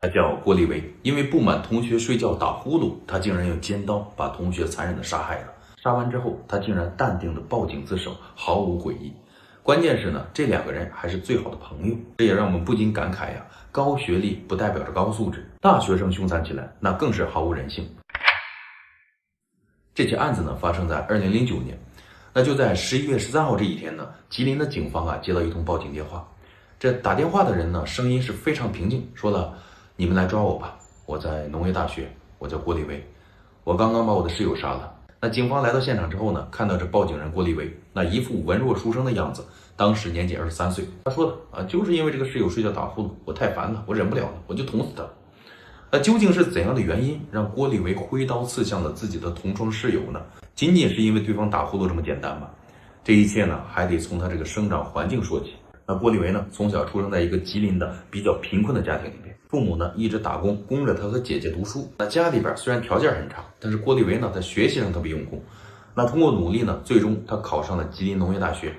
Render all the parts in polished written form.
他叫郭立维，因为不满同学睡觉打呼噜，他竟然用尖刀把同学残忍的杀害了。杀完之后，他竟然淡定的报警自首，毫无悔意。关键是呢，这两个人还是最好的朋友，这也让我们不禁感慨呀，高学历不代表着高素质，大学生凶残起来那更是毫无人性。这起案子呢发生在2009年，那就在11月13号这一天呢，吉林的警方接到一通报警电话。这打电话的人呢，声音是非常平静，说了：“你们来抓我吧，我在农业大学，我叫郭立维，我刚刚把我的室友杀了。”那警方来到现场之后呢，看到这报警人郭立维那一副文弱书生的样子，当时年仅23岁。他说的就是因为这个室友睡觉打呼噜，我太烦了，我忍不了了，我就捅死他。那究竟是怎样的原因让郭立维挥刀刺向了自己的同窗室友呢？仅仅是因为对方打呼噜这么简单吗？这一切呢，还得从他这个生长环境说起。那郭立维呢，从小出生在一个吉林的比较贫困的家庭里面，父母呢一直打工供着他和姐姐读书。那家里边虽然条件很差，但是郭立维呢在学习上特别用功。那通过努力呢，最终他考上了吉林农业大学。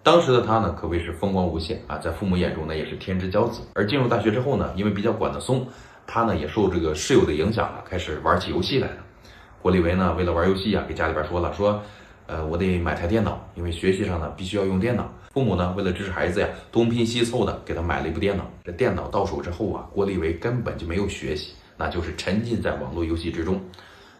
当时的他呢可谓是风光无限在父母眼中呢也是天之骄子。而进入大学之后呢，因为比较管得松，他呢也受这个室友的影响开始玩起游戏来了。郭立维呢为了玩游戏给家里边说了，我得买台电脑，因为学习上呢必须要用电脑。父母呢为了支持孩子东拼西凑的给他买了一部电脑。这电脑到手之后郭立维根本就没有学习，那就是沉浸在网络游戏之中。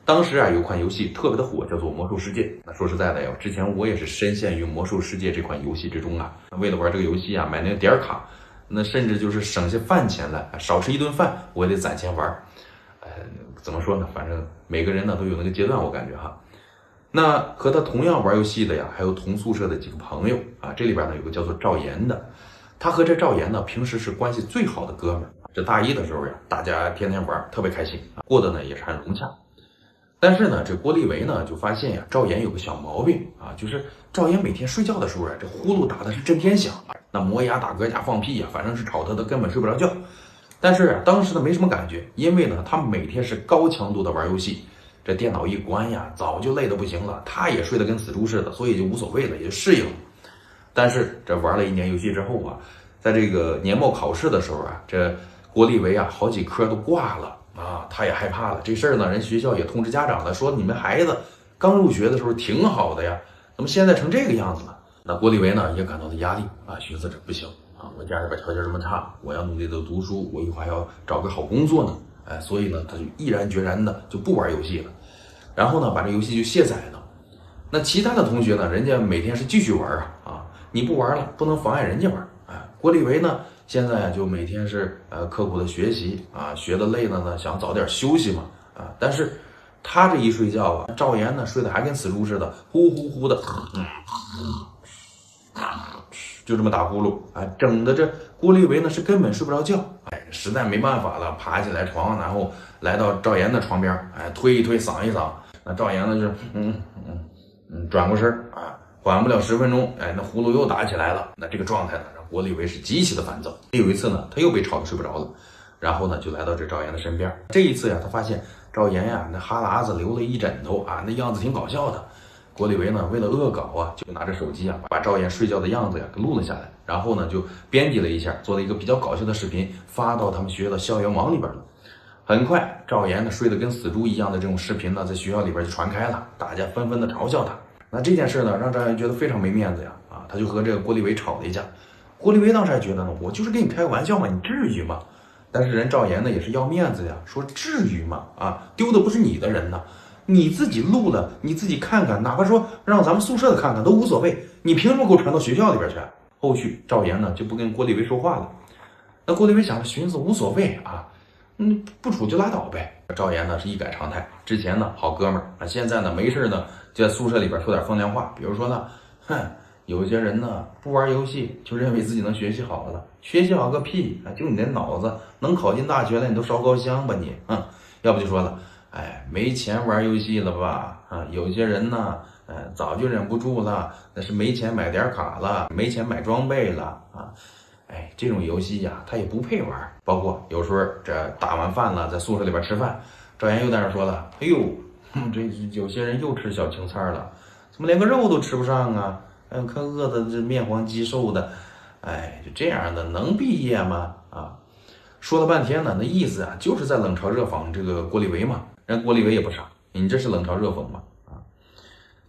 当时有款游戏特别的火，叫做魔兽世界。那说实在的之前我也是深陷于魔兽世界这款游戏之中为了玩这个游戏买那个点卡，那甚至就是省下饭钱来，少吃一顿饭我也得攒钱玩。怎么说呢，反正每个人呢都有那个阶段，我感觉那和他同样玩游戏的还有同宿舍的几个朋友这里边呢有个叫做赵岩的。他和这赵岩呢平时是关系最好的哥们儿。这大一的时候大家天天玩，特别开心过得呢也是很融洽。但是呢，这郭立维呢就发现赵岩有个小毛病就是赵岩每天睡觉的时候这呼噜打的是震天响那磨牙打嗝加放屁反正是吵他根本睡不着觉。但是当时呢没什么感觉，因为呢他每天是高强度的玩游戏，这电脑一关早就累得不行了，他也睡得跟死猪似的，所以就无所谓了，也就适应了。但是这玩了1年游戏之后在这个年末考试的时候这郭立维好几科都挂了他也害怕了。这事儿呢，人学校也通知家长了，说你们孩子刚入学的时候挺好的怎么现在成这个样子了？那郭立维呢也感到了压力寻思着不行我家里边条件这么差，我要努力的读书，我以后还要找个好工作呢所以呢他就毅然决然的就不玩游戏了，然后呢把这游戏就卸载了。那其他的同学呢，人家每天是继续玩你不玩了不能妨碍人家玩郭立维呢现在就每天是刻苦的学习学的累了呢想早点休息嘛但是他这一睡觉赵岩呢睡得还跟死猪似的，呼呼呼的就这么打呼噜整的这郭立维呢是根本睡不着觉实在没办法了，爬起来床，然后来到赵岩的床边推一推搡一搡。那赵岩呢就转过身缓不了10分钟那呼噜又打起来了。那这个状态呢让郭立维是极其的烦躁。有一次呢他又被吵得睡不着了，然后呢就来到这赵岩的身边。这一次他发现赵岩那哈喇子流了一枕头那样子挺搞笑的。郭立维呢为了恶搞就拿着手机把赵岩睡觉的样子给录了下来，然后呢就编辑了一下，做了一个比较搞笑的视频，发到他们学校的校园网里边了。很快赵岩呢睡得跟死猪一样的这种视频呢在学校里边就传开了，大家纷纷的嘲笑他。那这件事呢让赵岩觉得非常没面子他就和这个郭立维吵了一架。郭立维当时还觉得呢，我就是跟你开个玩笑嘛，你至于吗？但是人赵岩呢也是要面子说至于吗丢的不是你的人呢，你自己录了你自己看看，哪怕说让咱们宿舍的看看都无所谓，你凭什么给我传到学校里边去？后续赵岩呢就不跟郭立维说话了。那郭立维想着寻思无所谓不处就拉倒呗。赵岩呢是一改常态，之前呢好哥们儿现在呢没事呢就在宿舍里边说点风凉话，比如说呢有些人呢不玩游戏就认为自己能学习好了，学习好个屁就你那脑子能考进大学了，你都烧高香吧你要不就说了没钱玩游戏了吧有些人呢早就忍不住了，那是没钱买点卡了，没钱买装备了这种游戏他也不配玩。包括有时候这打完饭了在宿舍里边吃饭，赵岩又在那说了，哎呦这有些人又吃小青菜了，怎么连个肉都吃不上看饿的这面黄肌瘦的就这样的能毕业吗说了半天呢，那意思啊，就是在冷嘲热讽这个郭立维嘛。人郭立维也不傻，你这是冷嘲热讽嘛？啊，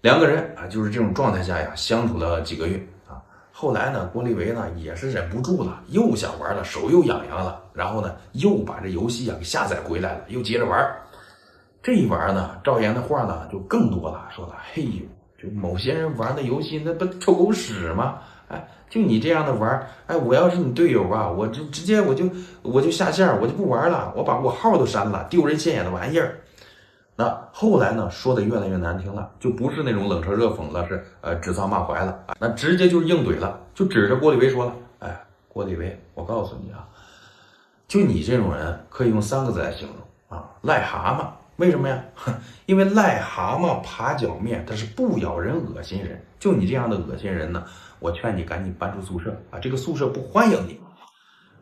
两个人啊，就是这种状态下呀，相处了几个月啊。后来呢，郭立维呢也是忍不住了，又想玩了，手又痒痒了，然后呢，又把这游戏啊给下载回来了，又接着玩。这一玩呢，赵岩的话呢就更多了，说了，嘿呦，就某些人玩的游戏那不臭狗屎吗？哎，就你这样的玩，哎，我要是你队友啊，我直接我就下线，我就不玩了，我把我号都删了，丢人现眼的玩意儿。那后来呢，说的越来越难听了，就不是那种冷嘲热讽了，是指桑骂槐了，那直接就是硬怼了，就指着郭立维说了，哎，郭立维，我告诉你啊，就你这种人可以用3个字来形容啊，癞蛤蟆。为什么呀？因为癞蛤蟆爬脚面，它是不咬人恶心人。就你这样的恶心人呢，我劝你赶紧搬出宿舍啊！这个宿舍不欢迎你。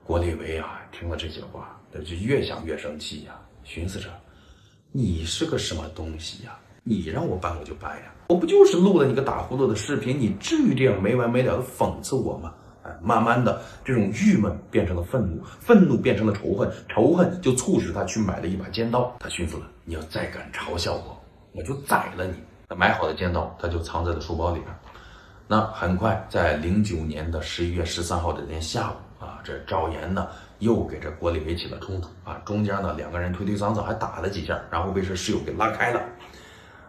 郭立维啊，听了这些话，他就越想越生气呀，寻思着，你是个什么东西呀？你让我搬我就搬呀！我不就是录了你个打呼噜的视频，你至于这样没完没了的讽刺我吗？慢慢的，这种郁闷变成了愤怒，愤怒变成了仇恨，仇恨就促使他去买了一把尖刀。他寻思了，你要再敢嘲笑我，我就宰了你。那买好的尖刀，他就藏在了书包里边。那很快，在09年的11月13号这天下午啊，这赵岩呢又给这郭立维起了冲突啊，中间呢2个人推推搡搡，还打了几下，然后被这室友给拉开了。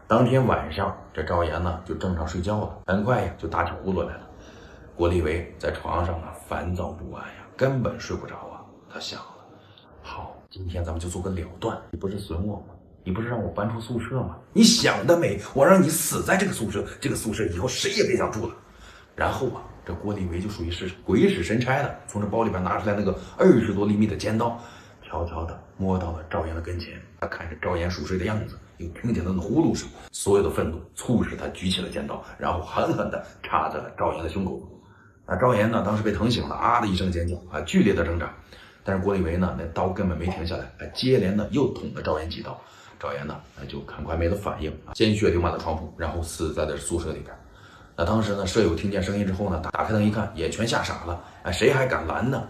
当天晚上，这赵岩呢就正常睡觉了，很快呀就打起呼噜来了。郭立维在床上啊，烦躁不安呀，根本睡不着啊。他想了，好，今天咱们就做个了断。你不是损我吗？你不是让我搬出宿舍吗？你想得美！我让你死在这个宿舍，这个宿舍以后谁也别想住了。然后啊，这郭立维就属于是鬼使神差的，从这包里边拿出来那个20多厘米的尖刀，悄悄的摸到了赵岩的跟前。他看着赵岩熟睡的样子，又听见他的呼噜声，所有的愤怒促使他举起了尖刀，然后狠狠地插在了赵岩的胸口。赵岩呢，当时被疼醒了，啊的一声尖叫啊，剧烈的挣扎。但是郭立维呢，那刀根本没停下来，接连的又捅了赵岩几刀。赵岩呢，就很快没了反应，鲜血流满了床铺，然后死在了宿舍里边。那当时呢，舍友听见声音之后呢，打开灯一看，也全吓傻了，谁还敢拦呢？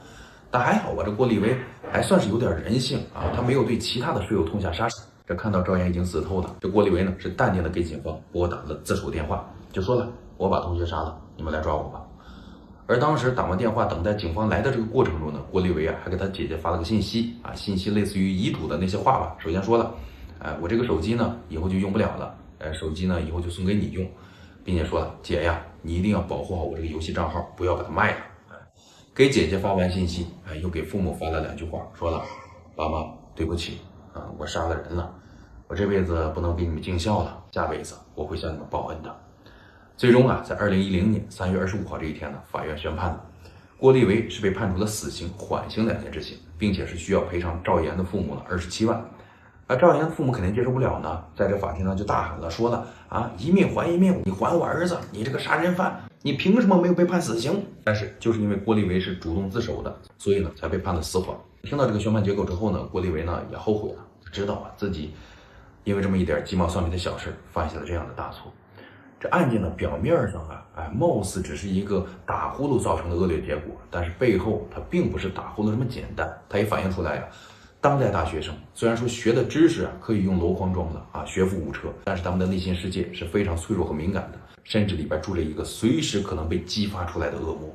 但还好吧，这郭立维还算是有点人性啊，他没有对其他的舍友痛下杀手。这看到赵岩已经死透了，这郭立维呢是淡定的给警方拨打了自首电话，就说了，我把同学杀了，你们来抓我吧。而当时打完电话等待警方来的这个过程中呢，郭立维啊还给他姐姐发了个信息啊，信息类似于遗嘱的那些话吧。首先说了，我这个手机呢以后就用不了了，手机呢以后就送给你用，并且说了，姐呀，你一定要保护好我这个游戏账号，不要把它卖了。给姐姐发完信息，又给父母发了2句话，说了，爸妈对不起啊，我杀了人了，我这辈子不能给你们尽孝了，下辈子我会向你们报恩的。最终啊，在2010年3月25号这一天呢，法院宣判了，郭立维是被判处了死刑、缓刑2年执行，并且是需要赔偿赵岩的父母呢27万。赵岩的父母肯定接受不了呢，在这法庭上就大喊了，说了啊，一命还一命，你还我儿子，你这个杀人犯，你凭什么没有被判死刑？但是就是因为郭立维是主动自首的，所以呢才被判了死缓。听到这个宣判结果之后呢，郭立维呢也后悔了，知道啊自己因为这么一点鸡毛蒜皮的小事犯下了这样的大错。这案件呢，表面上啊，貌似只是一个打呼噜造成的恶劣结果，但是背后它并不是打呼噜这么简单。它也反映出来呀，当代大学生虽然说学的知识可以用箩筐装的啊，学富五车，但是他们的内心世界是非常脆弱和敏感的，甚至里边住着一个随时可能被激发出来的恶魔。